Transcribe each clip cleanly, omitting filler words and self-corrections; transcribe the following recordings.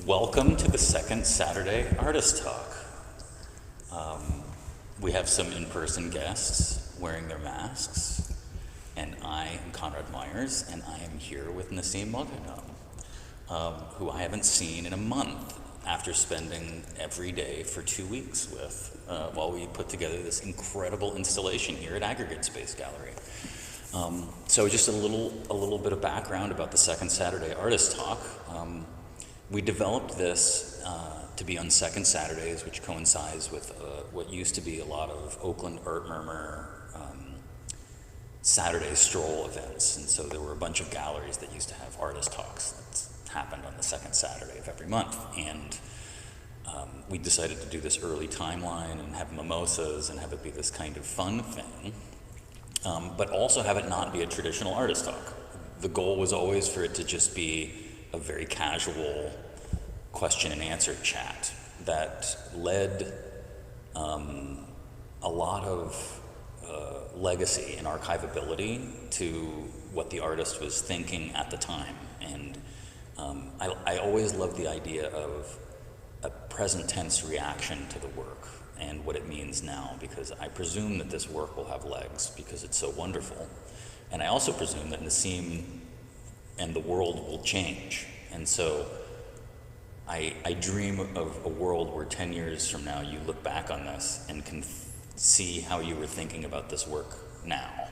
Welcome to the second Saturday Artist Talk. We have some in-person guests wearing their masks, and I am Conrad Meyers, and I am here with Nasim Moghadam, who I haven't seen in a month after spending every day for 2 weeks with, while we put together this incredible installation here at Aggregate Space Gallery. So just a little bit of background about the second Saturday Artist Talk. We developed this to be on second Saturdays, which coincides with what used to be a lot of Oakland Art Murmur Saturday stroll events. And so there were a bunch of galleries that used to have artist talks that happened on the second Saturday of every month. And we decided to do this early timeline and have mimosas and have it be this kind of fun thing, but also have it not be a traditional artist talk. The goal was always for it to just be a very casual question and answer chat that led a lot of legacy and archivability to what the artist was thinking at the time. And I always loved the idea of a present tense reaction to the work and what it means now, because I presume that this work will have legs because it's so wonderful. And I also presume that Nasim and the world will change. And so I dream of a world where 10 years from now you look back on this and can see how you were thinking about this work now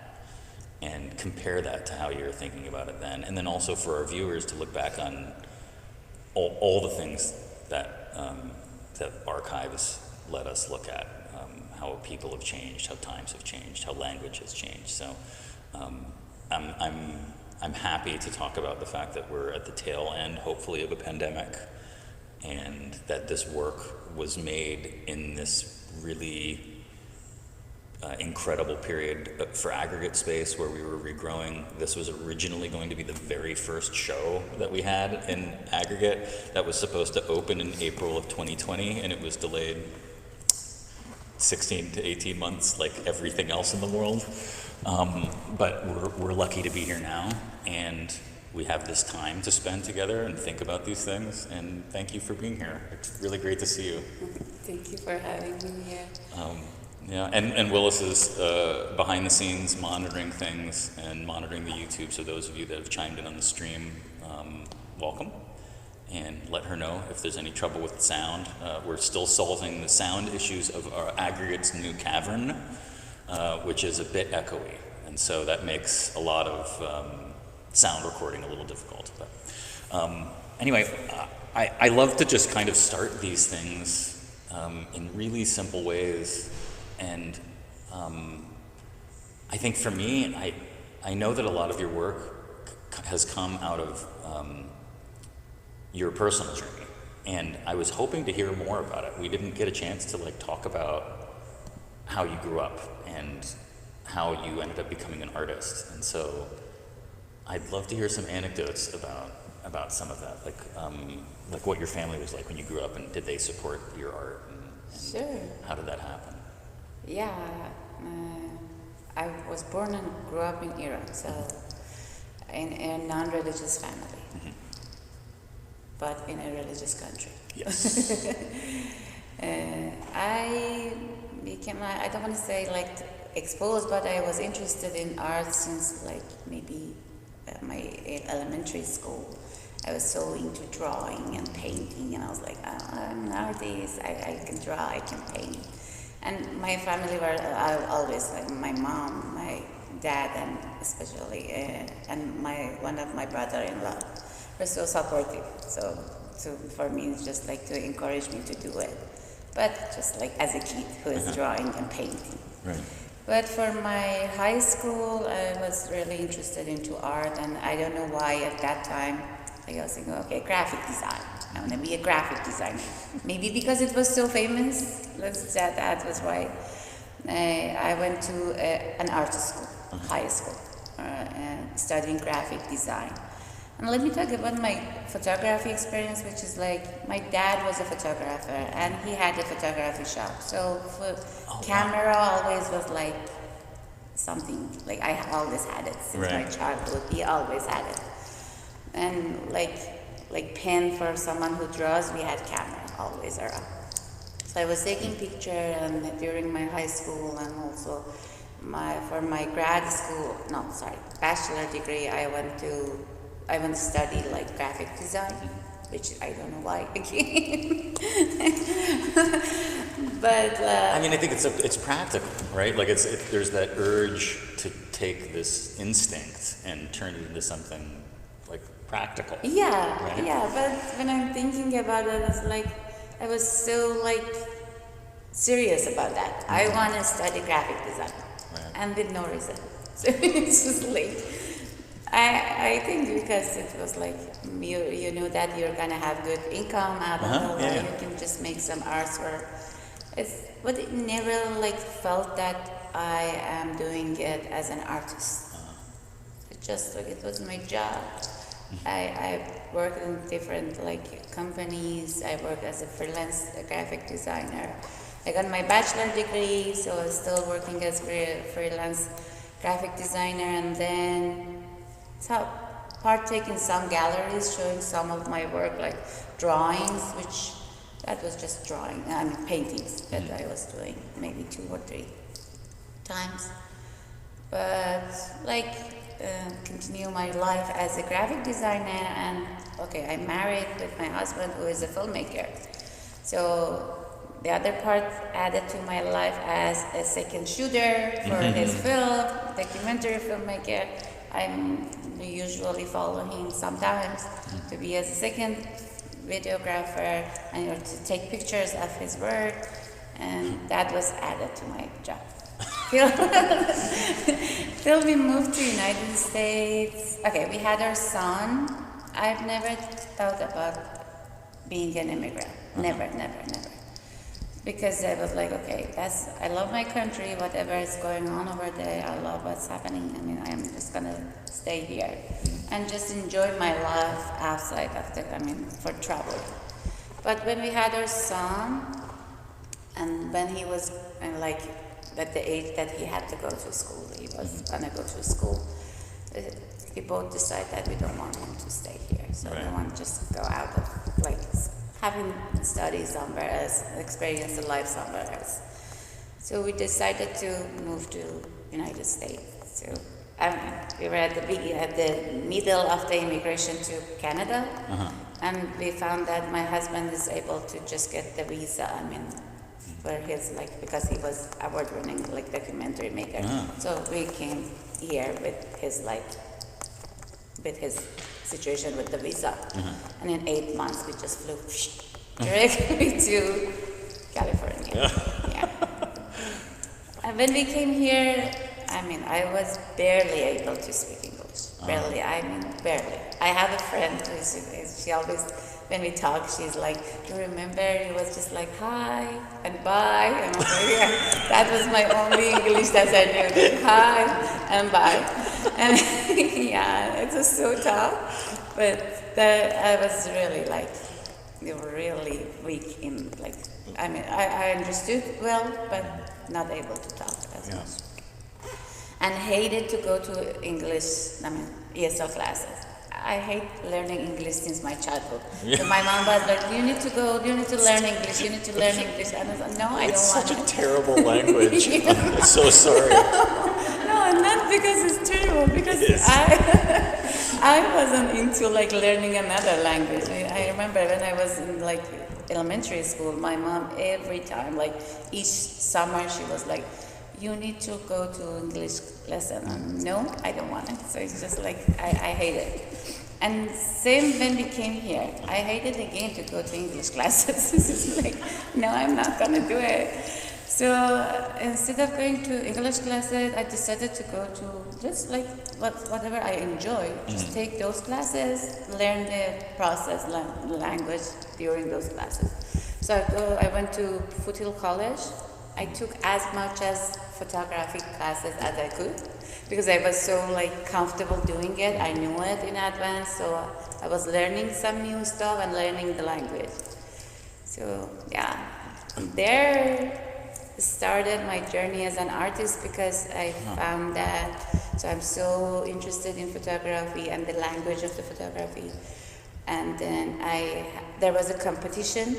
and compare that to how you were thinking about it then. And then also for our viewers to look back on all the things that, that archives let us look at, how people have changed, how times have changed, how language has changed. So I'm happy to talk about the fact that we're at the tail end, hopefully, of a pandemic, and that this work was made in this really incredible period for Aggregate Space, where we were regrowing. This was originally going to be the very first show that we had in Aggregate that was supposed to open in April of 2020, and it was delayed 16 to 18 months like everything else in the world. But we're lucky to be here now, and we have this time to spend together and think about these things, and thank you for being here. It's really great to see you. Thank you for having me here. Yeah, and Willis is behind the scenes monitoring things and monitoring the YouTube, so those of you that have chimed in on the stream, welcome. And let her know if there's any trouble with the sound. We're still solving the sound issues of our Aggregate's new cavern, which is a bit echoey, and so that makes a lot of sound recording a little difficult. But anyway, I love to just kind of start these things in really simple ways, and I think for me, I know that a lot of your work has come out of your personal journey, and I was hoping to hear more about it. We didn't get a chance to talk about how you grew up and how you ended up becoming an artist, and so I'd love to hear some anecdotes about some of that, like what your family was like when you grew up, and did they support your art, and Sure. how did that happen? Yeah, I was born and grew up in Iran, so in a non-religious family, but in a religious country. Yes. I became, I don't want to say exposed, but I was interested in art since maybe my elementary school. I was so into drawing and painting, and I was like, oh, I'm an artist, I can draw, I can paint. And my family were always, my mom, my dad, and especially, and one of my brother-in-law were so supportive. So for me, it's just to encourage me to do it. But just as a kid who is drawing and painting. Right. But for my high school, I was really interested into art, and I don't know why at that time I was thinking, okay, graphic design. I want to be a graphic designer. Maybe because it was so famous. That was why I went to an art school, high school, studying graphic design. And let me talk about my photography experience, which is my dad was a photographer and he had a photography shop. So camera always was something, I always had it since my childhood. He always had it. And like pen for someone who draws, we had camera always around. So I was taking picture, and during my high school and also for my grad school, bachelor degree, I went to study like graphic design, which I don't know why again. But I mean, I think it's practical, right? Like there's that urge to take this instinct and turn it into something like practical. yeah, right? yeah. But when I'm thinking about it, it's like I was so like serious about that. I want to study graphic design, and with no reason. So it's just like I think because it was like you know that you're gonna have good income out of it, you can just make some artwork. But it never like felt that I am doing it as an artist. It just like it was my job. I worked in different like companies. I worked as a freelance graphic designer. I got my bachelor degree, so I was still working as a freelance graphic designer, and then partake in some galleries showing some of my work, like drawings, which that was just drawing, paintings that I was doing maybe 2 or 3 times. But like continue my life as a graphic designer, and I'm married with my husband who is a filmmaker. So the other part added to my life as a second shooter for his film, documentary filmmaker. I'm usually follow him sometimes to be as a second videographer and to take pictures of his work, and that was added to my job. Till we moved to United States. We had our son. I've never thought about being an immigrant. Never. Because I was like, I love my country, whatever is going on over there, I love what's happening. I mean, I'm just gonna stay here and just enjoy my life outside of for travel. But when we had our son, and when he was at the age that he had to go to school, he was gonna go to school, we both decided that we don't want him to stay here. So we want to just go out of having studied somewhere else, experience the life somewhere else. So we decided to move to United States. So we were at the middle of the immigration to Canada, and we found that my husband is able to just get the visa. For his because he was award-winning documentary maker. So we came here with his situation with the visa, and in 8 months we just flew directly to California. And when we came here, I was barely able to speak English. Barely. I have a friend she always, when we talk, she's like, "You remember?" It was just like hi and bye, and I'm like, that was my only English that I knew. Hi and bye, and it was so tough. But I was really really weak in I understood well, but not able to talk as much. And hated to go to English, ESL classes. I hate learning English since my childhood. So my mom was like, you need to learn English, And I was like, no, I don't want it. It's such a terrible language. I'm so sorry. No, not because it's terrible, because I wasn't into learning another language. I remember when I was in elementary school, my mom every time, each summer, she was like, you need to go to English lesson. And no, I don't want it. So it's just I hate it. And same when we came here, I hated again to go to English classes. It's no, I'm not gonna do it. So instead of going to English classes, I decided to go to just whatever I enjoy. Just take those classes, learn the process, language during those classes. So I went to Foothill College. I took as much as photography classes as I could because I was so comfortable doing it. I knew it in advance, so I was learning some new stuff and learning the language. So there started my journey as an artist because I found that. So I'm so interested in photography and the language of the photography. And then there was a competition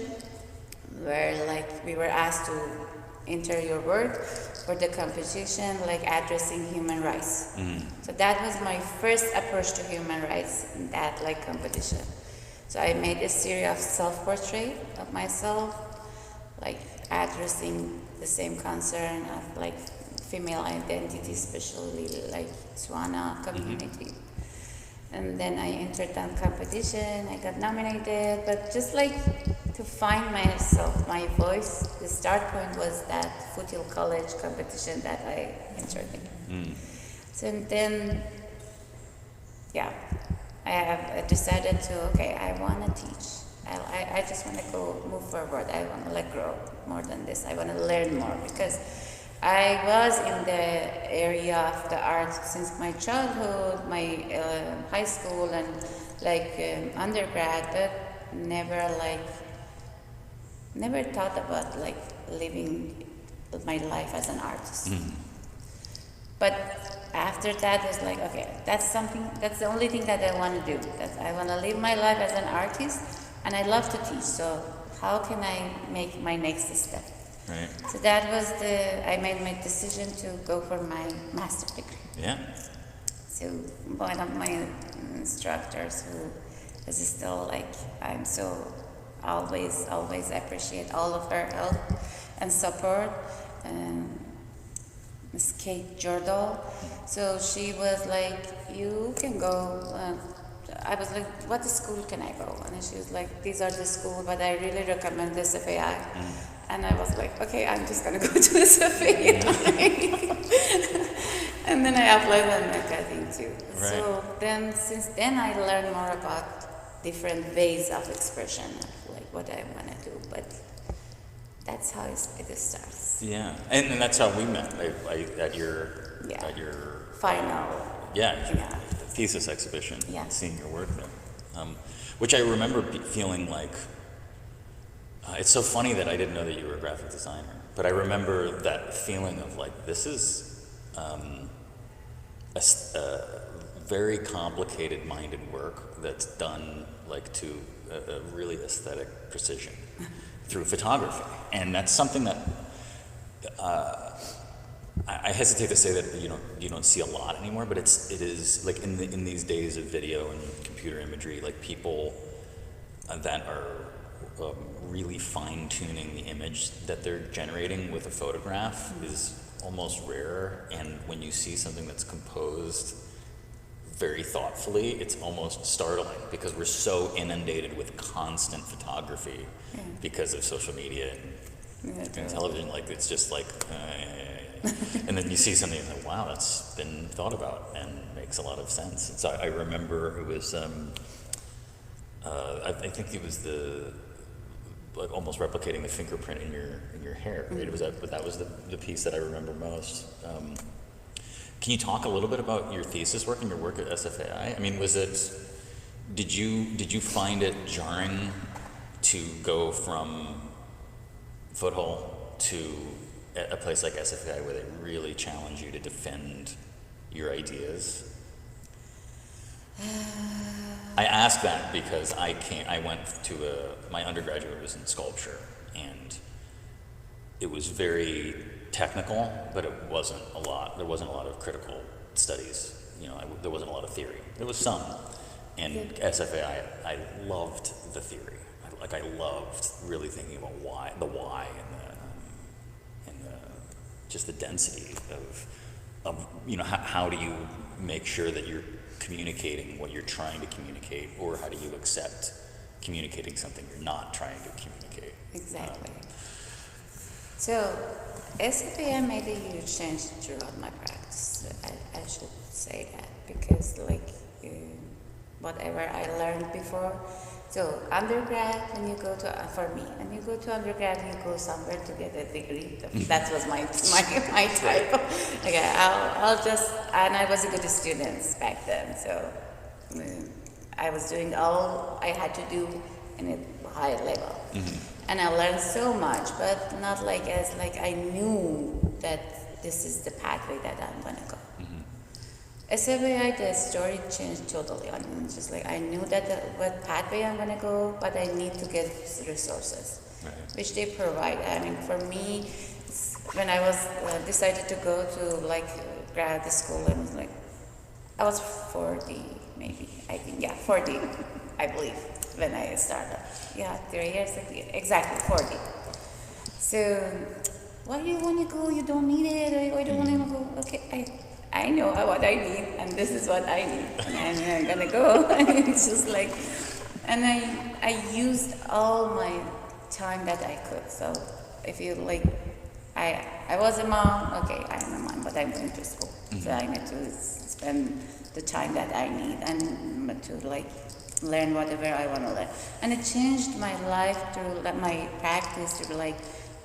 where like we were asked to enter your work for the competition, like addressing human rights. So that was my first approach to human rights in that like competition. So I made a series of self-portrait of myself, like addressing the same concern of like female identity, especially like Swana community. And then I entered that competition, I got nominated, but just like to find myself, my voice, the start point was that Foothill College competition that I entered in. So then, yeah, I decided to, okay, I want to teach. I just want to move forward. I want to like grow more than this. I want to learn more because I was in the area of the arts since my childhood, my high school and like undergrad, but never thought about like living my life as an artist. But after that, it's like, okay, that's the only thing that I want to do. That I want to live my life as an artist, and I love to teach. So how can I make my next step? Right. So that was I made my decision to go for my master's degree. Yeah. So one of my instructors who is still like, I'm so always appreciate all of her help and support, Miss Kate Jordal. So she was like, you can go, I was like, what school can I go? And she was like, these are the schools, but I really recommend the SFAI. And I was like, okay, I'm just gonna go to the SFAI. And then I applied on marketing too. Right. So then, since then, I learned more about different ways of expression, of like what I want to do. But that's how it starts. Yeah, and that's how we met at your final thesis exhibition. Yeah. Seeing your work there, which I remember feeling like. It's so funny that I didn't know that you were a graphic designer, but I remember that feeling of like, this is a very complicated minded work that's done like to a really aesthetic precision through photography. And that's something that I hesitate to say that you don't see a lot anymore, but it is like in these days of video and computer imagery, like people that are really fine-tuning the image that they're generating with a photograph is almost rare, and when you see something that's composed very thoughtfully, it's almost startling because we're so inundated with constant photography because of social media and television. Like it's just like, and then you see something and like, wow, that's been thought about and makes a lot of sense. And so I remember it was, I think it was like almost replicating the fingerprint in your hair. Right? It was that was the piece that I remember most. Can you talk a little bit about your thesis work and your work at SFAI? I mean, did you find it jarring to go from Foothill to a place like SFAI where they really challenge you to defend your ideas? I ask that because I went to my undergraduate was in sculpture, and it was very technical, but there wasn't a lot of critical studies. There wasn't a lot of theory. There was some, and SFAI, I loved the theory. I loved really thinking about why and just the density of how do you make sure that you're communicating what you're trying to communicate, or how do you accept communicating something you're not trying to communicate? Exactly. So SFAI made a huge change throughout my practice. I should say that because whatever I learned before. So undergrad, when you go to undergrad, you go somewhere to get a degree. That was my type. Okay, and I was a good student back then, so I was doing all I had to do in a high level. And I learned so much, but not I knew that this is the pathway that I'm gonna go. SFAI, the story changed totally. I mean, just like I knew that what pathway I'm gonna go, but I need to get resources, Right. which they provide. I mean, for me, when I was decided to go to like grad school, I was like, I was 40, maybe. I think 40, I believe, when I started. Yeah, 3 years ago, exactly 40. So, why do you want to go? You don't need it. Or why do you want to go? Okay, I know what I need, and this is what I need, and I'm gonna go. It's just like, and I used all my time that I could. So if you like, I was a mom. Okay, I'm a mom, but I'm going to school, so I need to spend the time that I need and to like learn whatever I want to learn. And it changed my life through my practice to be like,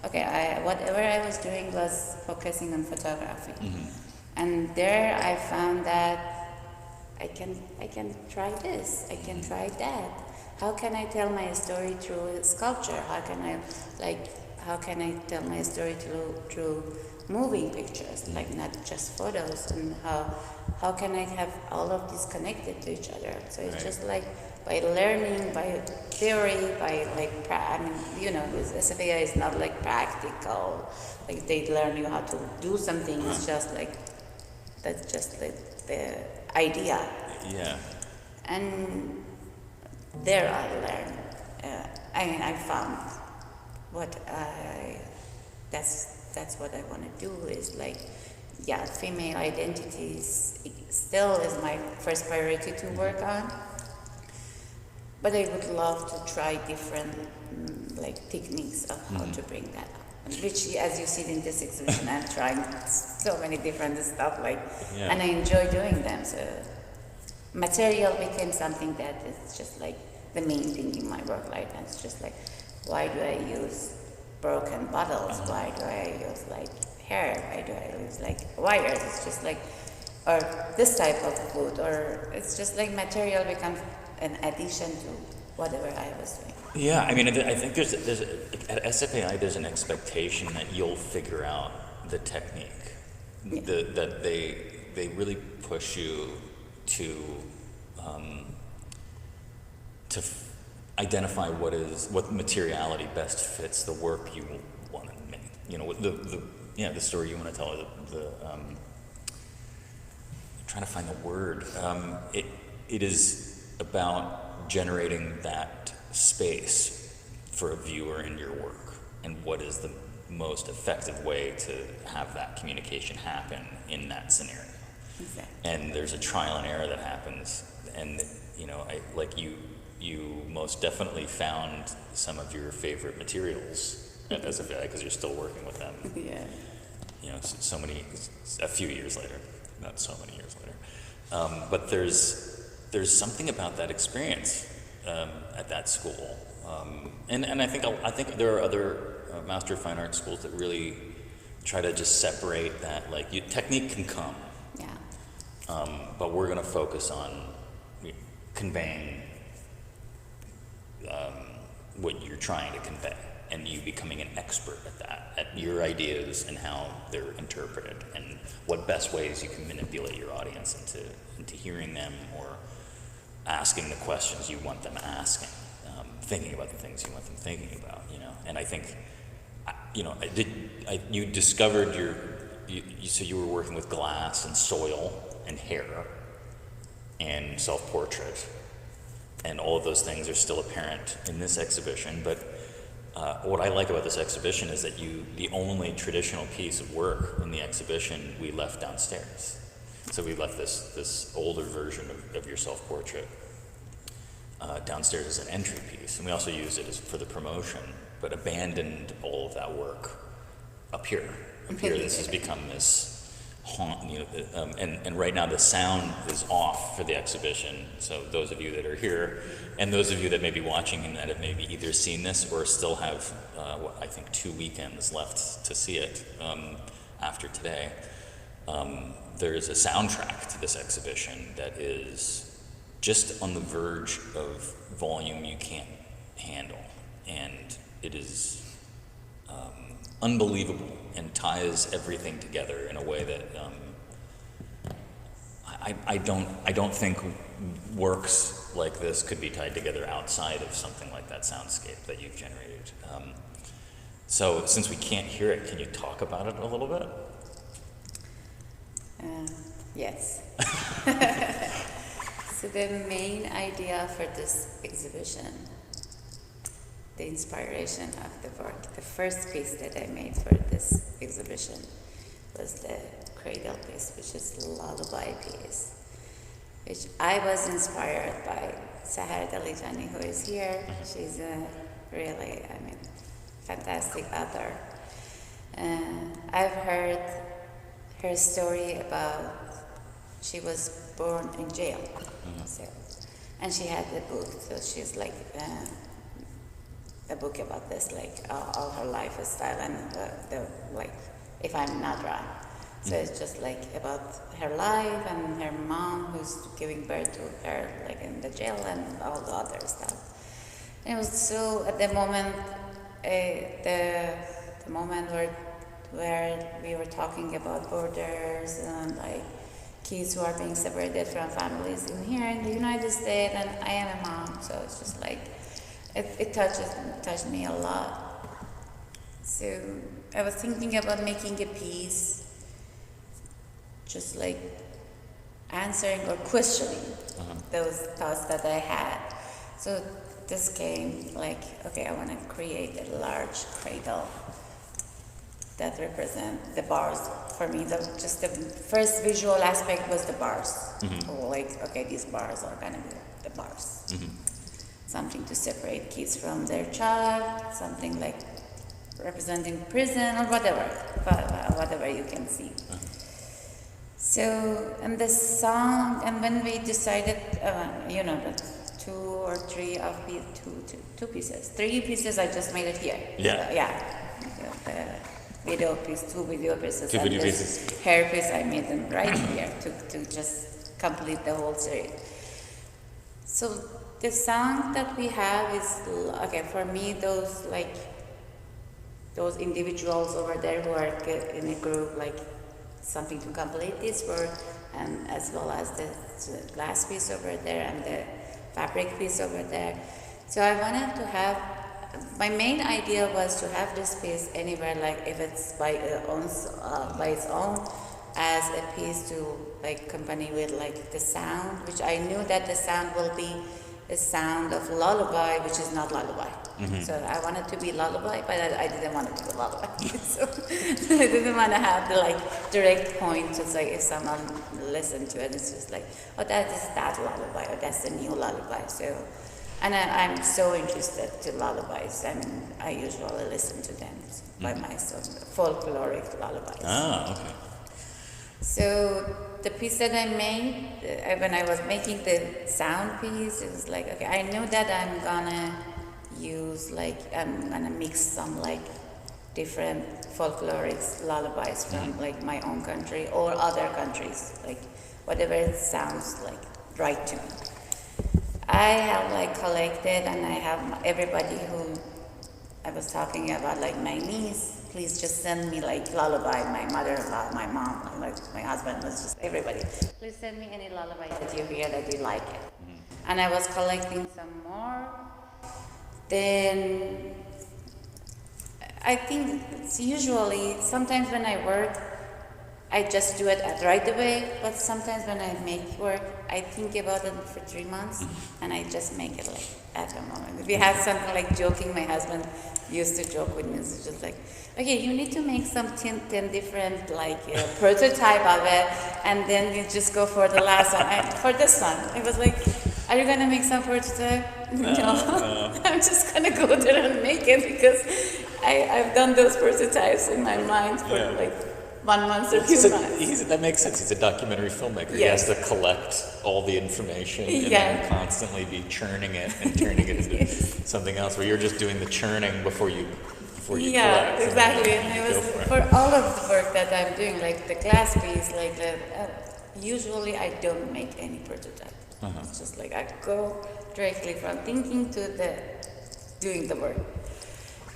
okay, whatever I was doing was focusing on photography. And there I found that I can try this, I can try that. How can I tell my story through sculpture? How can I tell my story through moving pictures, like not just photos? And how can I have all of this connected to each other? So it's just like by learning, by theory, by like, this SFAI is not like practical, like they learn you how to do something, it's just like, that's just the idea. Yeah. And there I learned, I found that's what I want to do is like, female identities still is my first priority to work on. But I would love to try different techniques of how to bring that up. Which, as you see in this exhibition, I'm trying so many different stuff, and I enjoy doing them. So material became something that is just like the main thing in my work right now. It's just like, why do I use broken bottles? Why do I use hair? Why do I use wires? It's just like, or this type of food, or it's just like material becomes an addition to whatever I was doing. Yeah, I mean, I think there's at SFAI there's an expectation that you'll figure out the technique, that they really push you to identify what materiality best fits the work you want to make. You know, the story you want to tell. I'm trying to find the word. It is about generating that space for a viewer in your work, and what is the most effective way to have that communication happen in that scenario. Exactly. And there's a trial and error that happens, and you most definitely found some of your favorite materials at SFAI because you're still working with them. Yeah. You know, a few years later, not so many years later. But there's something about that experience at that school, and I think there are other Master of Fine Arts schools that really try to just separate that. Technique can come, but we're going to focus on conveying what you're trying to convey, and you becoming an expert at that, at your ideas and how they're interpreted, and what best ways you can manipulate your audience into hearing them or asking the questions you want them asking, thinking about the things you want them thinking about, And I think, you discovered so you were working with glass and soil and hair and self-portrait, and all of those things are still apparent in this exhibition. But what I like about this exhibition is that the only traditional piece of work in the exhibition we left downstairs. So we left this older version of your self-portrait downstairs as an entry piece, and we also used it for the promotion, but abandoned all of that work up here. This has become this haunt, and right now the sound is off for the exhibition. So those of you that are here, and those of you that may be watching and that have maybe either seen this or still have, I think 2 weekends left to see it after today. There is a soundtrack to this exhibition that is just on the verge of volume you can't handle, and it is unbelievable and ties everything together in a way that I don't think works like this could be tied together outside of something like that soundscape that you've generated. So since we can't hear it, can you talk about it a little bit? Yes. So the main idea for this exhibition, the inspiration of the work, the first piece that I made for this exhibition was the cradle piece, which is the lullaby piece, which I was inspired by Sahar Dalijani, who is here. She's a really, fantastic author. I've heard her story about she was born in jail, so, and she had the book, so she's like a book about this, like all her lifestyle and like, if I'm not wrong. So it's just like about her life and her mom who's giving birth to her, like in the jail and all the other stuff. And it was so at the moment, the moment where we were talking about borders and like kids who are being separated from families in here in the United States, and I am a mom, so it's just like it touched me a lot. So I was thinking about making a piece, just like answering or questioning those thoughts that I had. So this came like, okay, I want to create a large cradle that represent the bars. For me, just the first visual aspect was the bars. Like, okay, these bars are gonna be the bars. Something to separate kids from their child, something like representing prison or whatever you can see. So, and the song, and when we decided, the two pieces, 3 pieces, I just made it here. Yeah. So, yeah. The video piece, 2 video pieces. 2 video pieces. Hair piece, I made them right here to just complete the whole series. So the song that we have is, okay, for me, those individuals over there who are in a group, like something to complete this work, and as well as the glass piece over there and the fabric piece over there. So I wanted to have, my main idea was to have this piece anywhere, like if it's by its own, as a piece to like accompany with like the sound, which I knew that the sound will be a sound of lullaby, which is not lullaby. So I wanted to be lullaby, but I didn't want it to be lullaby. So I didn't want to have the like direct point. It's like if someone listened to it, it's just like, oh, that is that lullaby, or that's the new lullaby. So, and I'm so interested to lullabies. I mean, I usually listen to them by myself, folkloric lullabies. Ah, okay. So the piece that I made, when I was making the sound piece, it was like, okay, I knew that I'm gonna use I'm gonna mix some like different folkloric lullabies from like my own country or other countries, like whatever it sounds like right to me. I have like collected, and I have everybody who I was talking about, like my niece, please just send me like lullaby, my mother-in-law, my mom, like my husband, was just everybody. Please send me any lullaby that you hear that you like it. And I was collecting some more. Then I think it's usually, sometimes when I work, I just do it right away, but sometimes when I make work, I think about it for 3 months, and I just make it like at the moment. If we have something like joking, my husband used to joke with me, it's just like, okay, you need to make some 10 different like prototype of it, and then you just go for the last one. For this one, it was like, are you gonna make some prototype? No, I'm just gonna go there and make it, because I've done those prototypes in my mind for like 1 month or 2 months. That makes sense. He's a documentary filmmaker. Yes. He has to collect all the information and then constantly be churning it and turning it into something else, where you're just doing the churning before you collect. Exactly. And it was for all of the work that I'm doing, like the glass piece, like usually I don't make any prototype. It's just like I go directly from thinking to doing the work.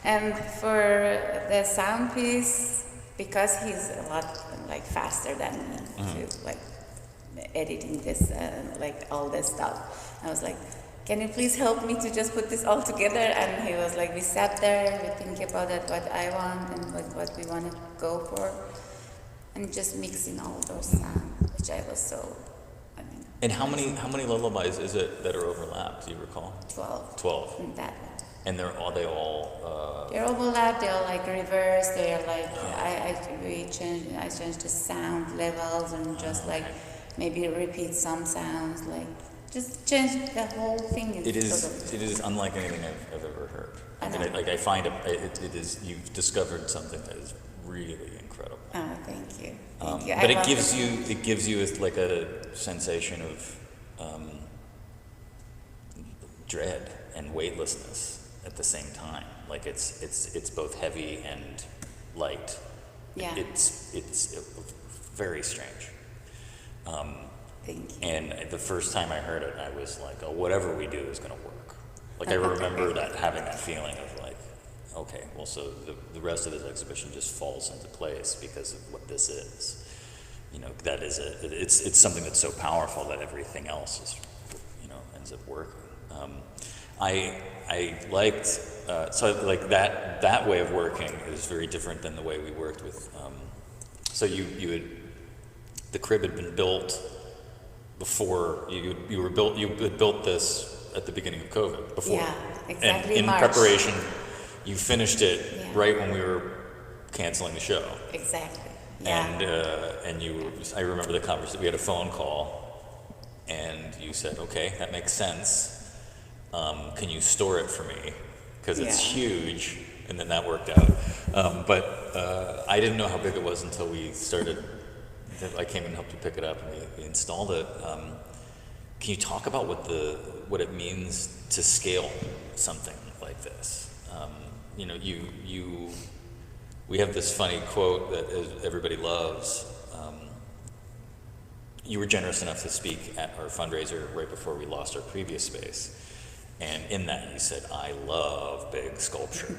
And for the sound piece, because he's a lot like faster than me to like editing this, like all this stuff. I was like, can you please help me to just put this all together? And he was like, we sat there, we think about it, what I want and what we want to go for, and just mixing all those sounds, which I was so, I mean. And how many lullabies is it that are overlapped? Do you recall? 12. 12. In that one. And they're all. They're overlapped. They're like reverse. They're like I changed the sound levels and just like maybe repeat some sounds, like just change the whole thing. It is unlike anything I've ever heard. I find it is, you've discovered something that is really incredible. Oh, thank you. Thank you. But it gives you like a sensation of dread and weightlessness at the same time. Like it's both heavy and light. Yeah. It's very strange. Thank you. And the first time I heard it, I was like, oh, whatever we do is going to work. Like I remember having that feeling of like, okay, well, so the rest of this exhibition just falls into place because of what this is. You know, that is it's something that's so powerful that everything else is, ends up working. I liked, so like that way of working is very different than the way we worked with, so the crib had been built before you had built this at the beginning of COVID, before. Yeah, exactly. And in March. preparation, you finished it Yeah. right when we were canceling the show. Exactly. Yeah. And I remember the conversation, we had a phone call, and you said, okay, that makes sense. Can you store it for me? Because it's huge, and then that worked out. But I didn't know how big it was until we started. I came and helped you pick it up, and we installed it. Can you talk about what it means to scale something like this? We have this funny quote that everybody loves. You were generous enough to speak at our fundraiser right before we lost our previous space. And in that you said, I love big sculpture.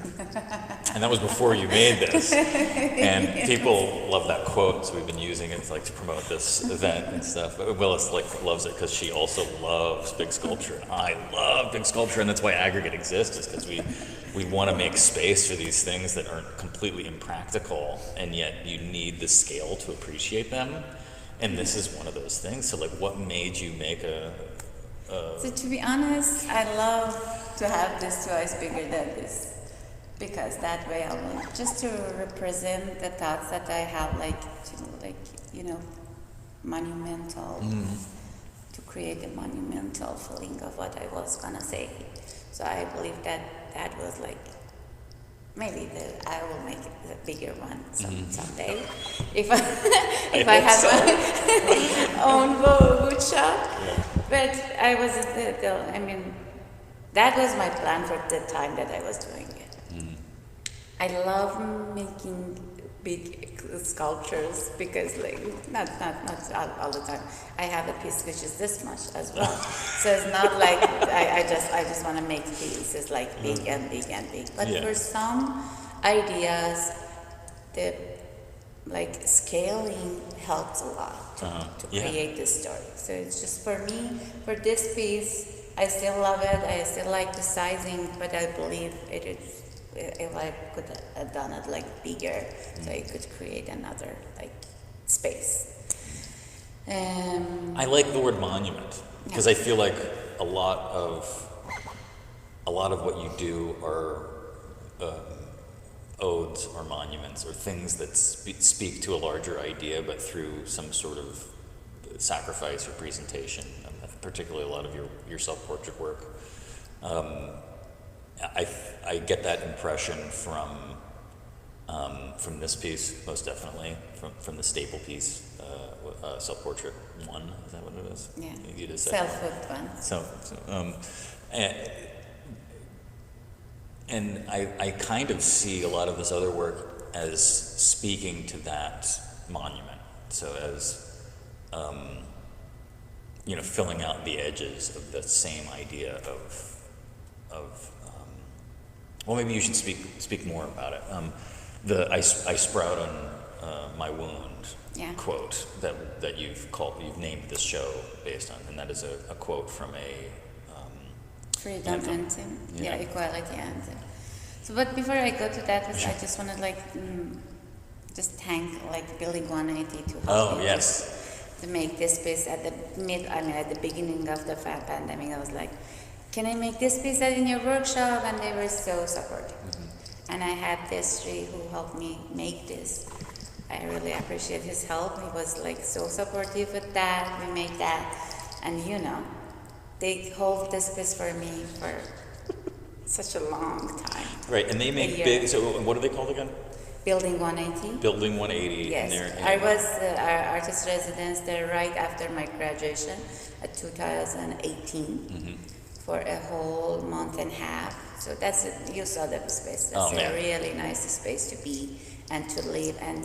And that was before you made this. And people love that quote, so we've been using it to promote this event and stuff. But Willis loves it because she also loves big sculpture. And I love big sculpture, and that's why Aggregate exists, is because we want to make space for these things that aren't completely impractical, and yet you need the scale to appreciate them. And this is one of those things. So what made you make So to be honest, I love to have this twice bigger than this, because that way I will just to represent the thoughts that I have, monumental, to create a monumental feeling of what I was gonna say. So I believe that was maybe I will make it a bigger one someday if I have my own wood shop. Yeah. But I was that was my plan for the time that I was doing it. I love making big sculptures because not all the time. I have a piece which is this much as well. So it's not like I just want to make pieces big and big and big. But for some ideas, the scaling helps a lot to create this story. So it's just for me, for this piece, I still love it. I still like the sizing, but I believe if I could have done it bigger, so I could create another space. I like the word monument because I feel like a lot of what you do are odes or monuments or things that speak to a larger idea, but through some sort of sacrifice or presentation. Particularly a lot of your self-portrait work. I get that impression from this piece, most definitely, from the staple piece, self-portrait 1. Is that what it is? Yeah. You just said Self-portrait 1. And I kind of see a lot of this other work as speaking to that monument. So as filling out the edges of the same idea of well, maybe you should speak more about it. I sprout My Wound Yeah. quote that you've named this show based on, and that is a quote from a Freedom anthem. Yeah. Yeah, equality anthem. So, but before I go to that, I just want to just thank like Building 180 to help me to make this piece at the at the beginning of the pandemic. I was like, can I make this piece in your workshop? And they were so supportive. Mm-hmm. And I had this three who helped me make this. I really appreciate his help. He was like so supportive with that. We made that, and they hold this piece for me for such a long time. Right, and they make big. So what are they called again? Building 180. Building 180. Yes, I was our artist residence there right after my graduation at 2018 for a whole month and a half. So that's it. You saw the space. That's a really nice space to be and to live, and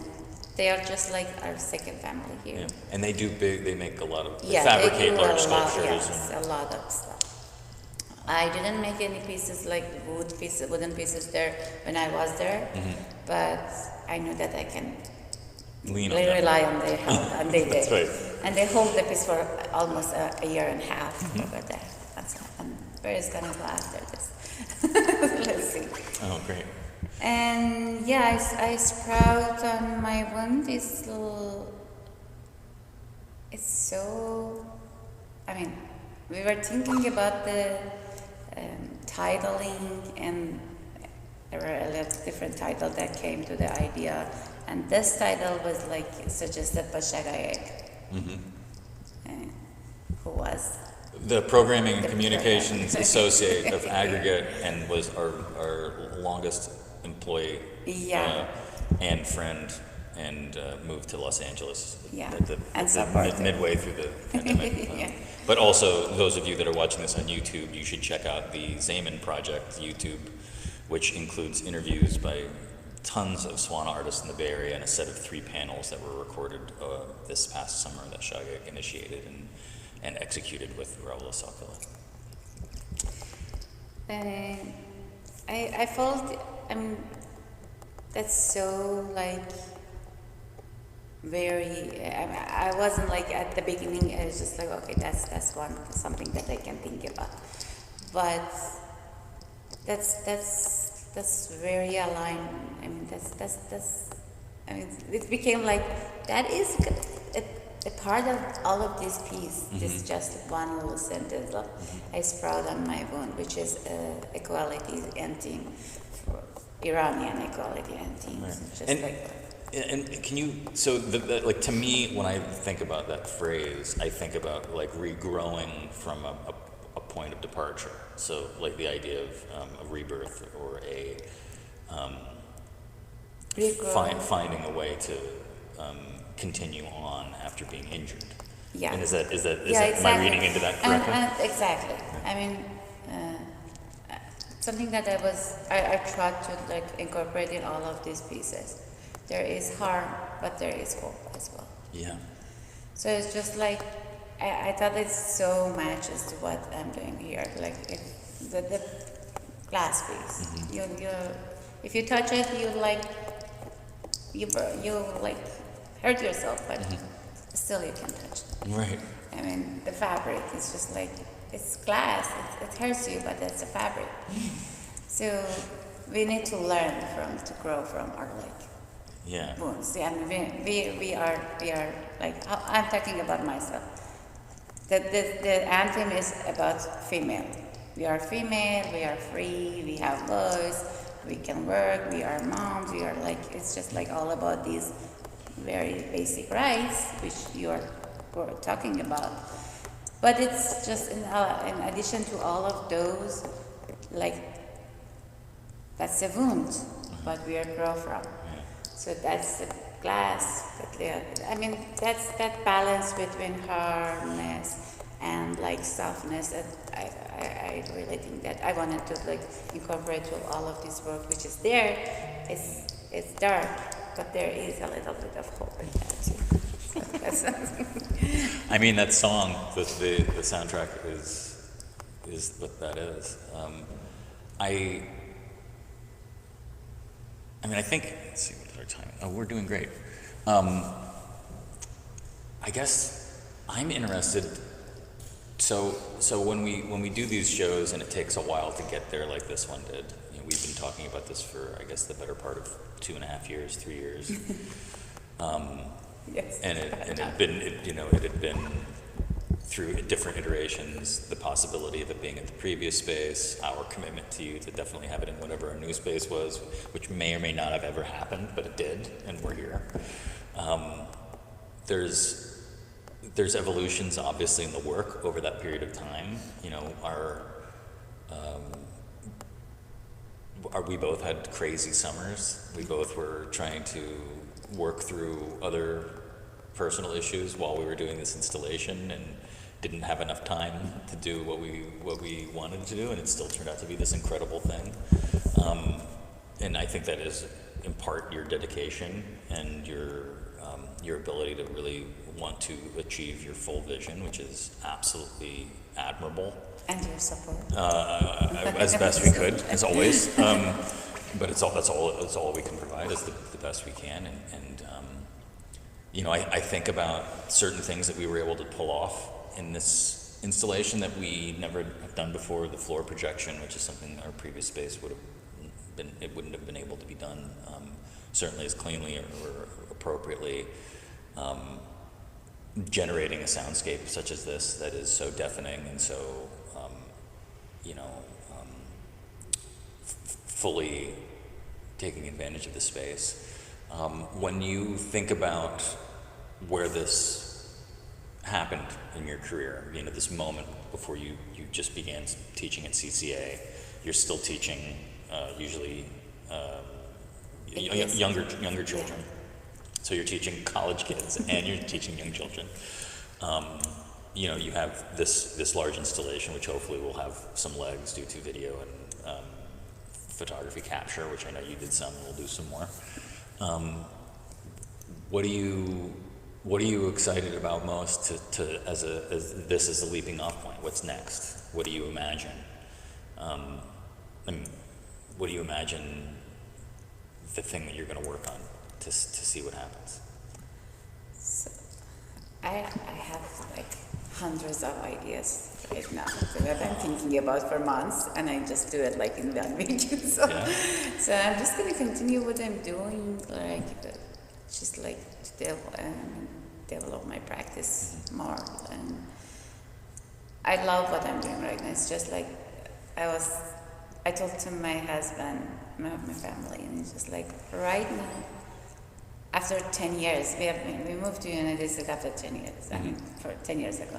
they are just like our second family here. Yeah. And they do big. They make a lot of fabricate large sculptures. Yes, a lot of stuff. I didn't make any pieces like wooden pieces there when I was there, but I knew that I can rely on their help, and they did. That's right. And they hold the piece for almost a year and a half over there. And where is gonna go after this? Let's see. Oh, great. And yeah, I sprout on my wound. It's so. I mean, we were thinking about the titling, and there were a lot of different titles that came to the idea, and this title was like suggested by Shagayek, who was the Programming and Communications Associate of Aggregate, and was our longest employee and friend, and moved to Los Angeles midway through the pandemic. But also, those of you that are watching this on YouTube, you should check out the Zaman Project YouTube, which includes interviews by tons of Swana artists in the Bay Area and a set of 3 panels that were recorded this past summer that Shagayek initiated and executed with Raul Sakala. I felt, that's so like I wasn't like at the beginning. I was just like, okay, that's something that I can think about, but that's very aligned. It became like that is a part of all of this piece. This just one little sentence of I sprout on my wound, which is equality and team for Iranian equality and teams. Right. And can you, so like to me, when I think about that phrase, I think about like regrowing from a point of departure. So like the idea of a rebirth or finding a way to continue on after being injured. Yeah. And is that exactly. Am I reading into that correctly? Exactly. Something that I tried to like incorporate in all of these pieces. There is harm, but there is hope as well. Yeah. So it's just like, I thought it so matches to what I'm doing here. Like if the glass piece, if you touch it, you hurt yourself, but still you can touch it. Right. The fabric is just like, it's glass, it hurts you, but it's a fabric. So we need to learn to grow from our wounds. We are like, I'm talking about myself. The anthem is about female. We are female, we are free, we have voice, we can work, we are moms, we are like, it's just like all about these very basic rights, which you are talking about. But it's just in addition to all of those, like, that's a wound, but we are grow from. So that's the glass. That's that balance between hardness and like softness. That I really think that I wanted to like incorporate to all of this work, which is there. It's dark, but there is a little bit of hope in that too. That song, the soundtrack is what that is. I think, let's see, what's our timing? Oh, we're doing great. I guess I'm interested. So when we do these shows and it takes a while to get there, like this one did. You know, we've been talking about this for, I guess, the better part of 2.5 years, 3 years. Yes. And it had been through different iterations, the possibility of it being at the previous space, our commitment to you to definitely have it in whatever our new space was, which may or may not have ever happened, but it did, and we're here. There's evolutions, obviously, in the work over that period of time. You know, we both had crazy summers. We both were trying to work through other personal issues while we were doing this installation, and didn't have enough time to do what we wanted to do, and it still turned out to be this incredible thing. And I think that is in part your dedication and your ability to really want to achieve your full vision, which is absolutely admirable. And your support. As best we could, as always. But that's all we can provide is the best we can. And you know, I think about certain things that we were able to pull off in this installation that we never have done before. The floor projection, which is something our previous space wouldn't have been able to be done certainly as cleanly or appropriately. Generating a soundscape such as this that is so deafening and so fully taking advantage of the space. When you think about where this happened in your career, you know, this moment before you just began teaching at CCA, you're still teaching usually younger children. So you're teaching college kids and you're teaching young children. You know, you have this large installation, which hopefully will have some legs due to video and photography capture, which I know you did some, we'll do some more. What are you excited about most as this is a leaping off point? What's next? What do you imagine? What do you imagine the thing that you're going to work on to see what happens? So, I have like hundreds of ideas right now that I'm thinking about for months, and I just do it like in one video. So, so I'm just going to continue what I'm doing, like just like to develop my practice more. And I love what I'm doing right now. It's just like I talked to my husband, my family, and it's just like right now, after 10 years, we moved to the United States after 10 years. I mean, for 10 years ago.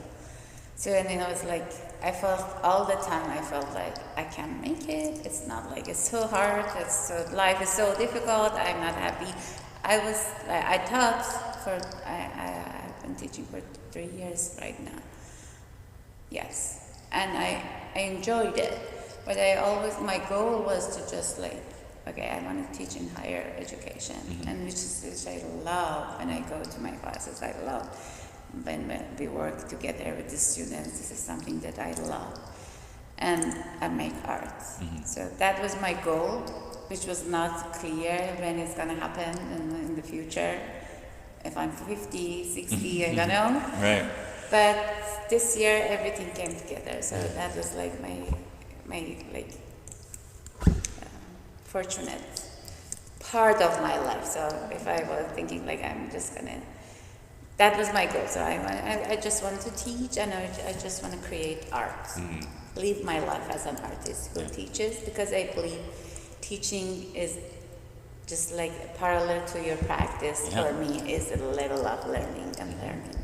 So, and then I was like, I felt all the time, I felt like I can't make it. It's not like, it's so hard. Life is so difficult. I'm not happy. I thought I've been teaching for 3 years right now. Yes. And I enjoyed it. But my goal was to just like, okay, I want to teach in higher education, and which I love. When I go to my classes, I love. When we work together with the students, this is something that I love. And I make art. So that was my goal, which was not clear when it's going to happen in the future. If I'm 50, 60, I don't know. Right. But this year, everything came together. So that was like my fortunate part of my life. So if I was thinking like I'm just gonna, that was my goal. So I just want to teach, and I just want to create art. Live my life as an artist who teaches, because I believe teaching is just like parallel to your practice. For me, is a level of learning and learning.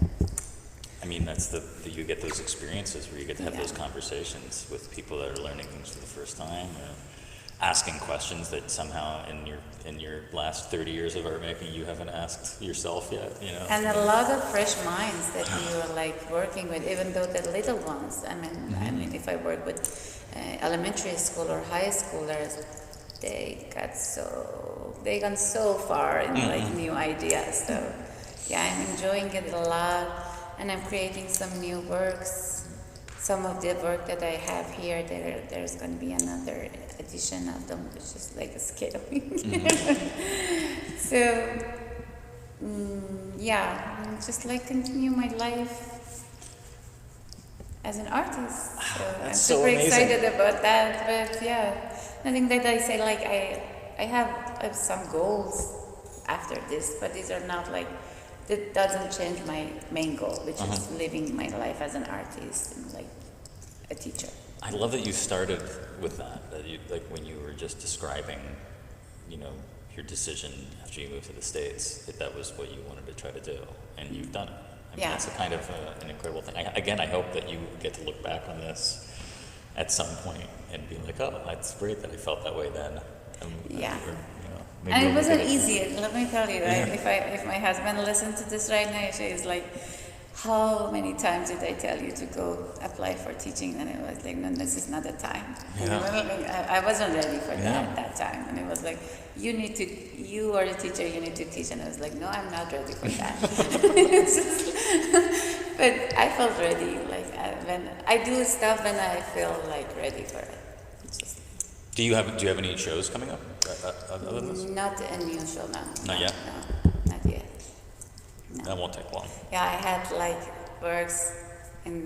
I mean, that's you get those experiences where you get to have those conversations with people that are learning things for the first time, or asking questions that somehow in your last 30 years of art making you haven't asked yourself yet, you know. And a lot of fresh minds that you are like working with, even though the little ones. I mean, if I work with elementary school or high schoolers, they gone so far in like new ideas. So yeah, I'm enjoying it a lot. And I'm creating some new works. Some of the work that I have here, there's going to be another edition of them, which is like a scaling. So, Yeah, and just like continue my life as an artist. So I'm That's so super amazing. excited about that. But yeah, I think that I say like I have some goals after this, but these are not like that doesn't change my main goal, which is living my life as an artist and like a teacher. I love that you started with that you, like when you were just describing, your decision after you moved to the States, that was what you wanted to try to do, and you've done it. I mean, Yeah. that's a kind of an incredible thing. I hope that you get to look back on this at some point and be like, oh, that's great that I felt that way then. Yeah. Maybe And we'll it look wasn't at easy. Let me tell you, Yeah. if my husband listened to this right now, he's like, "How many times did I tell you to go apply for teaching?" And I was like, "No, this is not the time." Yeah. I wasn't ready for Yeah. that at that time, and it was like, you are a teacher, you need to teach." And I was like, "No, I'm not ready for that." It's just, but I felt ready. Like when I do stuff when I feel like ready for it. It's just, Do you have any shows coming up other than this? not unusual, no. Not yet? No, not yet. No. That won't take long. Yeah, I had like works in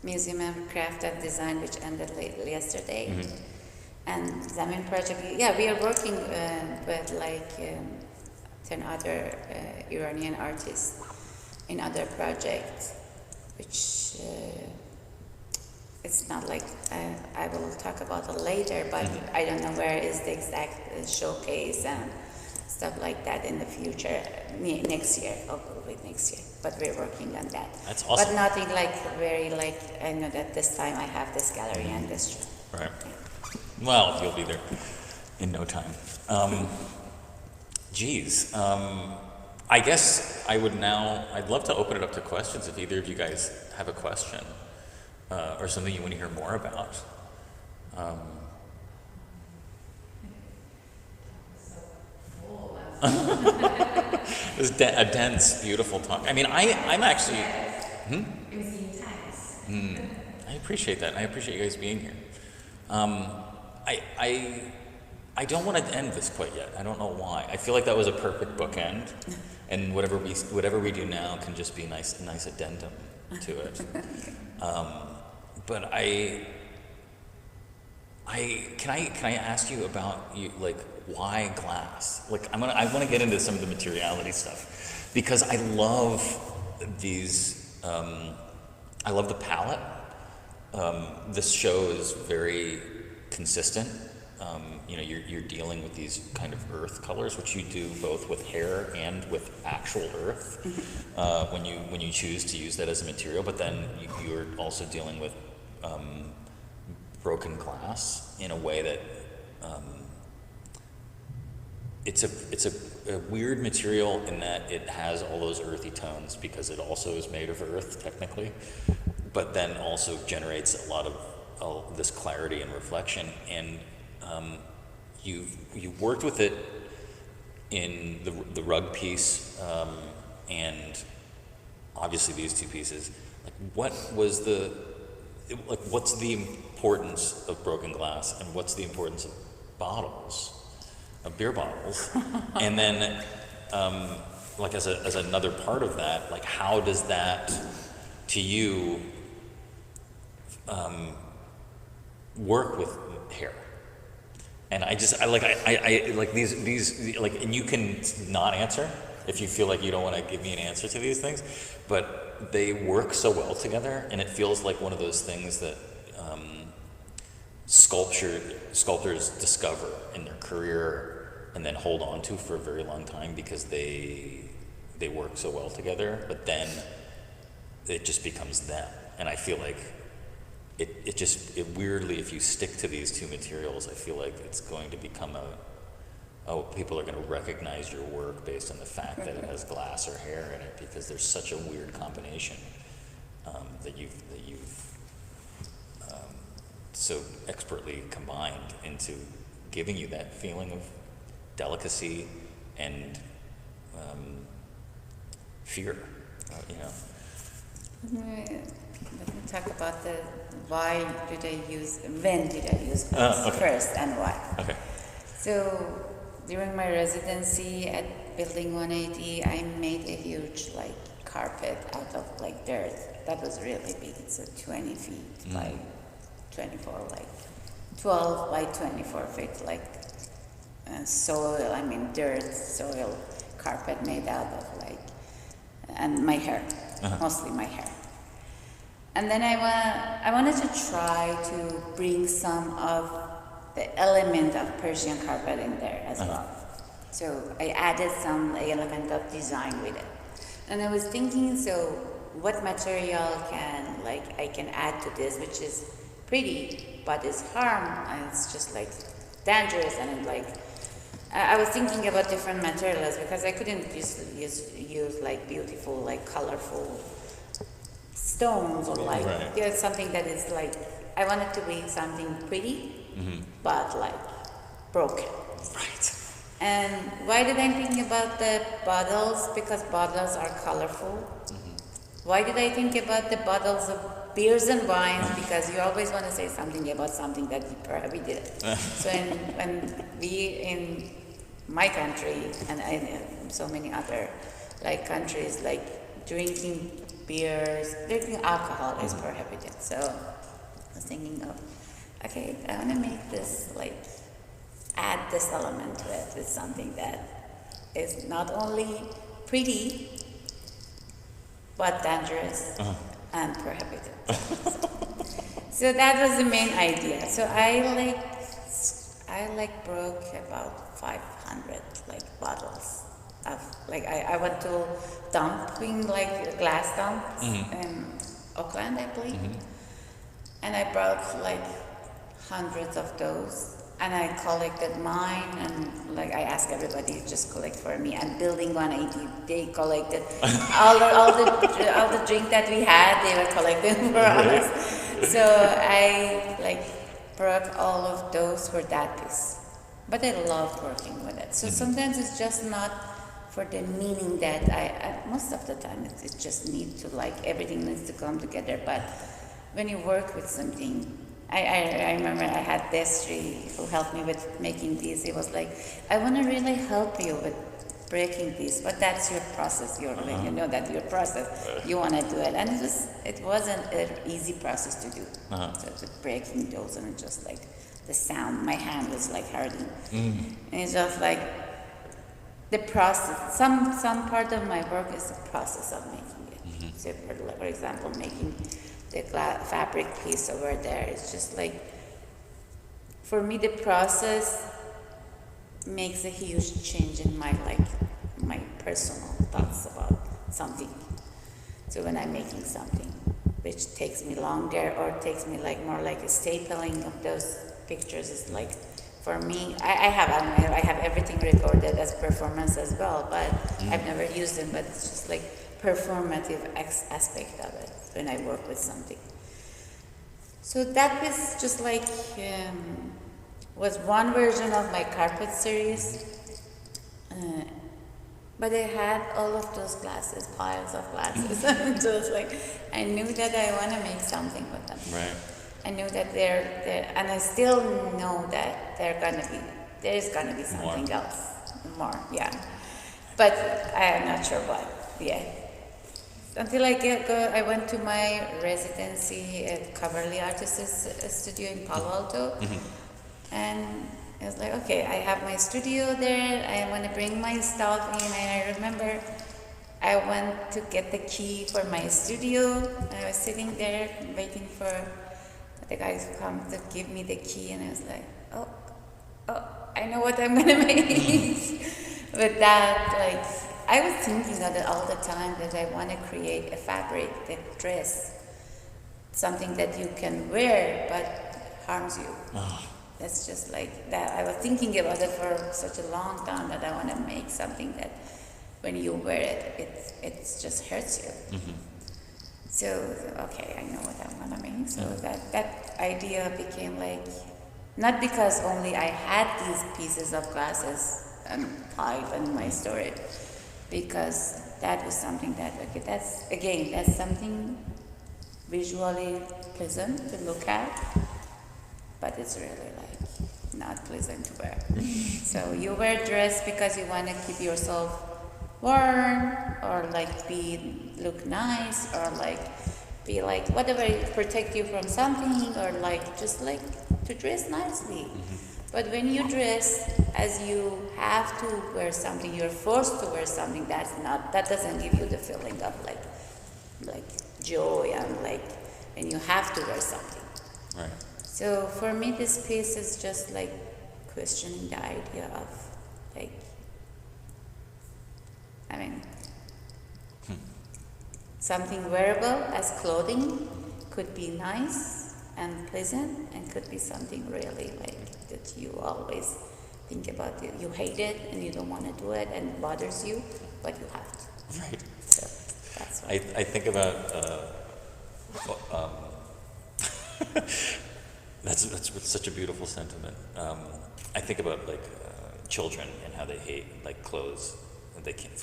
Museum of Craft and Design, which ended yesterday. And Zamin project, yeah, we are working with like 10 other Iranian artists in other projects, which it's not like I will talk about it later, but I don't know where is the exact showcase and stuff like that in the future, next year, hopefully next year. But we're working on that. That's awesome. But nothing like very like, I know that this time I have this gallery and this show. Right. Well, you'll be there in no time. I guess I'd love to open it up to questions if either of you guys have a question or something you want to hear more about. It was a dense, beautiful talk. I mean, I'm actually... It was intense. I appreciate that. I appreciate you guys being here. I don't want to end this quite yet. I don't know why. I feel like that was a perfect bookend, and whatever we do now can just be a nice addendum to it. But can I ask you about like why glass? Like I want to get into some of the materiality stuff because I love these. I love the palette. This show is very consistent. You're dealing with these kind of earth colors, which you do both with hair and with actual earth when you choose to use that as a material. But then you're also dealing with broken glass in a way that it's a weird material in that it has all those earthy tones because it also is made of earth technically, but then also generates a lot of this clarity and reflection. And you've worked with it in the rug piece and obviously these two pieces. Like what's the importance of broken glass and what's the importance of beer bottles? And then like as another part of that, like how does that to you work with hair? And I like these like, and you can not answer if you feel like you don't want to give me an answer to these things, but they work so well together, and it feels like one of those things that sculptors discover in their career and then hold on to for a very long time because they work so well together, but then it just becomes them. And I feel like it weirdly, if you stick to these two materials, I feel like it's going to become people are going to recognize your work based on the fact that it has glass or hair in it, because there's such a weird combination that you've so expertly combined into giving you that feeling of delicacy and fear, Let me talk about when did I use glass okay. first and why. Okay. So during my residency at building 180, I made a huge like carpet out of like dirt. That was really big. It's a 20 feet by 24, like 12 by 24 feet, like soil, I mean dirt, soil carpet made out of like, and my hair, mostly my hair. And then I wanted to try to bring some of the element of Persian carpet in there as well. So I added some element of design with it. And I was thinking, so what material can I can add to this, which is pretty, but is harm, and it's just like dangerous, and I was thinking about different materials because I couldn't use like beautiful, like colorful stones or like something that is like, I wanted to be something pretty, but like broken. Right. And why did I think about the bottles? Because bottles are colorful. Why did I think about the bottles of beers and wines? Because you always want to say something about something that you prohibited. So when we in my country and in so many other like countries, like drinking beers, drinking alcohol is prohibited. So I was thinking of, okay, I want to make this like, add this element to it with something that is not only pretty, but dangerous and prohibited. So that was the main idea. So I broke about 500 like bottles of like I went to dumping like glass dumps in Auckland, I believe, and I broke like hundreds of those. And I collected mine, and like I asked everybody to just collect for me. And building 180, they collected all the drink that we had. They were collecting for us. So I like broke all of those for that piece. But I love working with it. So sometimes it's just not for the meaning that I most of the time it just needs to like everything needs to come together. But when you work with something. I remember I had Destry who helped me with making these. He was like, I want to really help you with breaking these, but that's your process. You know that your process. You want to do it, and it wasn't an easy process to do. So the breaking those and just like the sound, my hand was like hurting, and it's just like the process. Some part of my work is the process of making it. So for example, making the fabric piece over there, it's just like, for me the process makes a huge change in my personal thoughts about something. So when I'm making something which takes me longer or takes me like more like a stapling of those pictures, is like, for me, I have everything recorded as performance as well, but I've never used them, but it's just like performative aspect of it when I work with something. So that was just like, was one version of my carpet series, but I had all of those glasses, piles of glasses, and so it's like, I knew that I want to make something with them. Right. I knew that they're, and I still know that there's gonna be something else, more, yeah. But I am not sure what, yeah. Until I went to my residency at Coverly Artists Studio in Palo Alto, and I was like, okay, I have my studio there, I want to bring my stuff in, and I remember I went to get the key for my studio, and I was sitting there waiting for the guy to come to give me the key, and I was like, oh, I know what I'm gonna make. But that, like, I was thinking of it all the time, that I want to create a fabric, a dress, something that you can wear but harms you. That's just like that. I was thinking about it for such a long time, that I want to make something that when you wear it, it just hurts you. So, okay, I know what I want to make. So that idea became like, not because only I had these pieces of glasses and pipe in my storage, because that was something that, okay, that's something visually pleasant to look at, but it's really like not pleasant to wear. So you wear dress because you want to keep yourself warm, or like look nice, or like be like whatever protect you from something, or like just like to dress nicely. But when you dress as you have to wear something, you're forced to wear something, that doesn't give you the feeling of like joy, and like when you have to wear something. Right. So for me, this piece is just like questioning the idea of like, I mean, something wearable as clothing could be nice and pleasant, and could be something really like that you always think about it. You hate it and you don't want to do it and it bothers you, but you have to. Right. So that's what I think about that's such a beautiful sentiment. I think about like children and how they hate like clothes. And they can't,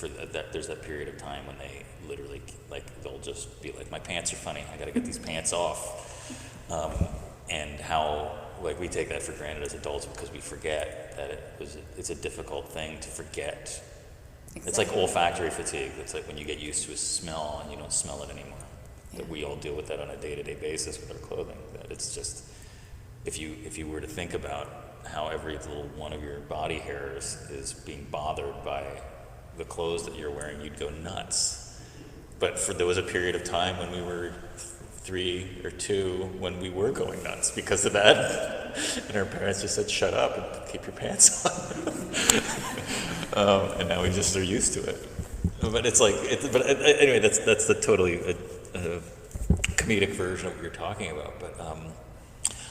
there's that period of time when they literally like they'll just be like, my pants are funny, I gotta get these pants off. And how like we take that for granted as adults because we forget that it's a difficult thing to forget. Exactly. It's like olfactory fatigue. It's like when you get used to a smell and you don't smell it anymore. Yeah. That we all deal with that on a day-to-day basis with our clothing. That it's just, if you were to think about how every little one of your body hairs is being bothered by the clothes that you're wearing, you'd go nuts. But there was a period of time when we were 3 or 2 when we were going nuts because of that, and our parents just said, "Shut up and keep your pants on." And now we just are used to it. But it's like, anyway, that's the totally comedic version of what you're talking about. But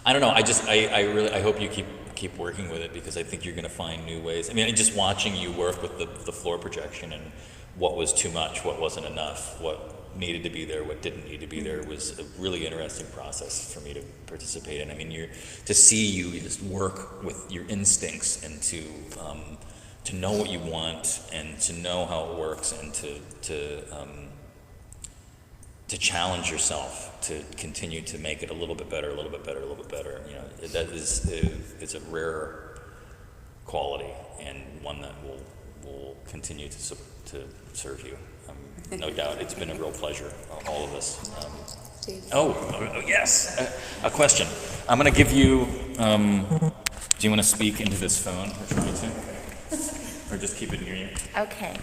I don't know. I hope you keep working with it, because I think you're going to find new ways. I mean, just watching you work with the floor projection and what was too much, what wasn't enough, what needed to be there, what didn't need to be there, was a really interesting process for me to participate in. I mean, to see you just work with your instincts and to know what you want and to know how it works, and to challenge yourself to continue to make it a little bit better, a little bit better, a little bit better. You know, that is a rare quality, and one that will continue to serve you. No doubt. It's been a real pleasure, all of this. Yes, a question. I'm going to give you, do you want to speak into this phone? Or try to? Or just keep it near you? Okay.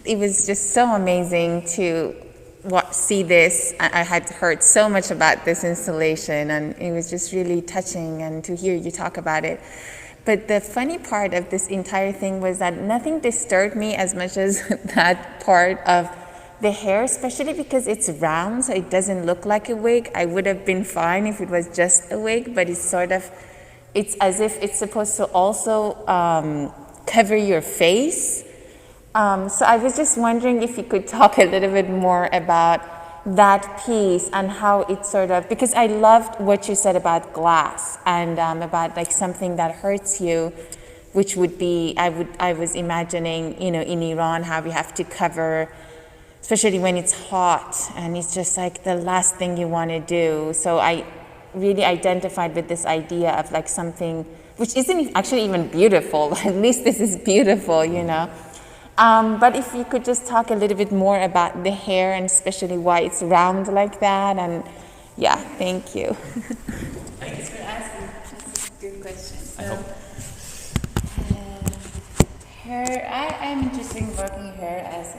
It was just so amazing to see this. I had heard so much about this installation, and it was just really touching, and to hear you talk about it. But the funny part of this entire thing was that nothing disturbed me as much as that part of the hair, especially because it's round, so it doesn't look like a wig. I would have been fine if it was just a wig, but it's as if it's supposed to also cover your face. So I was just wondering if you could talk a little bit more about that piece and how it because I loved what you said about glass and about like something that hurts you, which would be, I was imagining, in Iran, how we have to cover, especially when it's hot, and it's just like the last thing you want to do. So I really identified with this idea of like something which isn't actually even beautiful, but at least this is beautiful, But if you could just talk a little bit more about the hair, and especially why it's round like that, and yeah, thank you. Thanks for asking. That's a good question. So, hair, I'm interested in working hair as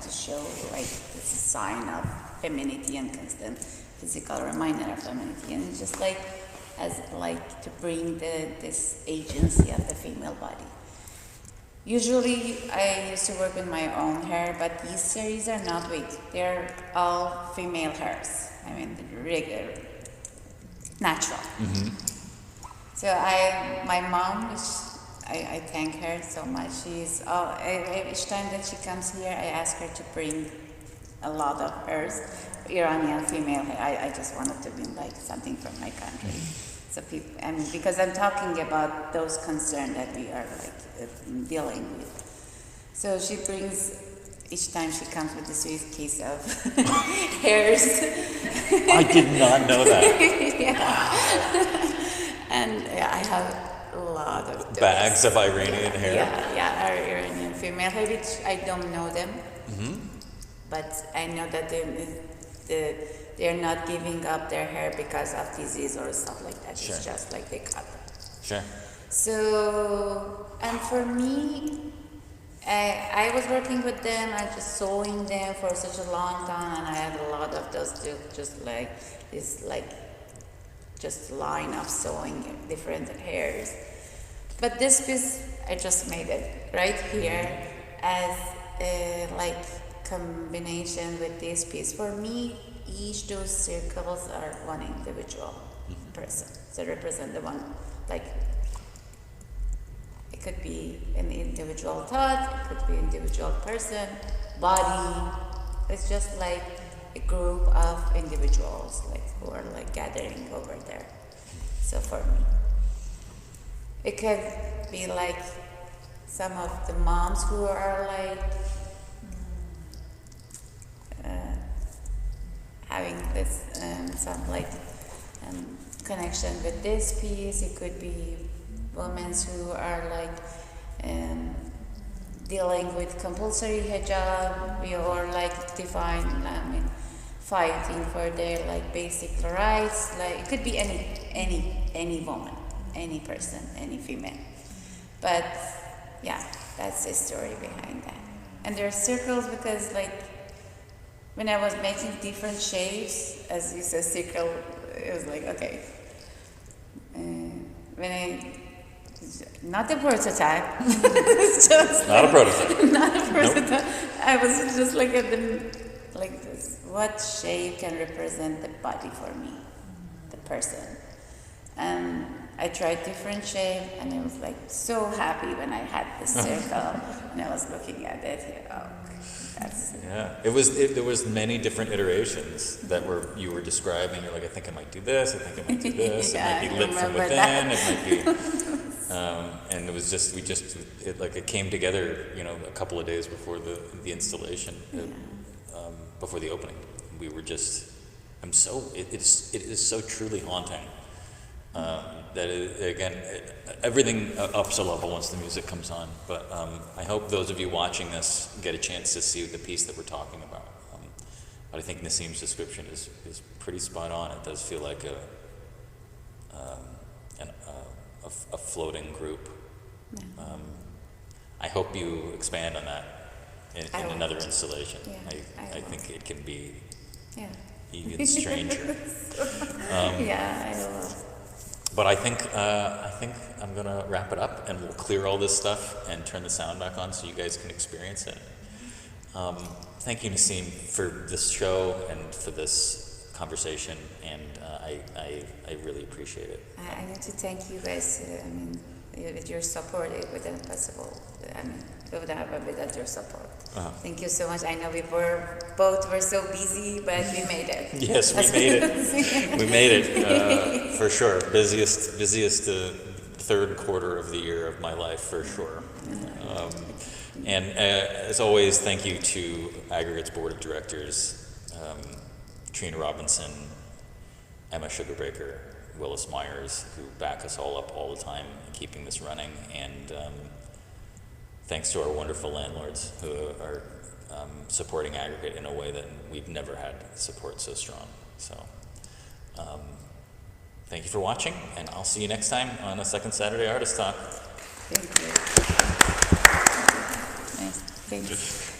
to show like it's a sign of femininity and constant physical reminder of femininity, and it's just like as like to bring this agency of the female body. Usually, I used to work with my own hair, but these series are not wigs. They're all female hairs. I mean, regular, natural. Mm-hmm. So my mom, I thank her so much. She's each time that she comes here, I ask her to bring a lot of hers, Iranian female hair. I just wanted to bring like something from my country. So people, because I'm talking about those concerns that we are like dealing with. So she brings, each time she comes with a suitcase of hairs. I did not know that. Yeah. And I have a lot of those. Bags of Iranian hair. Yeah, Iranian female hair, which I don't know them, but I know that they're not giving up their hair because of disease or stuff like that. Sure. It's just like they cut them. Sure. So, and for me, I was working with them, I just sewing them for such a long time, and I had a lot of those too, just like this, like just line of sewing different hairs. But this piece, I just made it right here as a like combination with this piece. For me, each those circles are one individual person. So represent the one, like it could be an individual thought, it could be individual person, body. It's just like a group of individuals like who are like gathering over there. So for me, it could be like some of the moms who are like having this some like connection with this piece. It could be women who are like dealing with compulsory hijab, or like fighting for their like basic rights. Like it could be any woman, any person, any female. But yeah, that's the story behind that. And there are circles because like when I was making different shapes, as you said, circle, it was like okay. When I not a prototype. It's just Not a prototype. not a prototype. Nope. I was just like at the like this. What shape can represent the body for me, the person? And I tried different shape, and I was like so happy when I had the circle, and I was looking at it. Oh, that's Yeah, there was many different iterations that you were describing. You're like, I think I might do this. I think I might do this. Yeah, it might be I lit from remember within. that. It might be, and it was just it came together. A couple of days before the installation, before the opening. We were just. It is so truly haunting. Everything ups a level once the music comes on. But I hope those of you watching this get a chance to see the piece that we're talking about. But I think Nasim's description is pretty spot on. It does feel like a floating group. Yeah. I hope you expand on that in another installation. Yeah, I think it can be yeah. even stranger. Yeah, I will. But I think I'm gonna wrap it up, and we'll clear all this stuff and turn the sound back on so you guys can experience it. Thank you, Nasim, for this show and for this conversation, and I really appreciate it. I need to thank you guys. With your support, it wouldn't be possible. We would have without your support. Thank you so much. I know we both were so busy, but we made it. Yes, we made it. We made it for sure. Busiest third quarter of the year of my life for sure. And as always, thank you to Aggregate's board of directors, Trina Robinson, Emma Sugarbaker, Willis Myers, who back us all up all the time in keeping this running, and thanks to our wonderful landlords who are supporting Aggregate in a way that we've never had support so strong. So thank you for watching, and I'll see you next time on a Second Saturday Artist Talk. Thank you. Nice. Thanks.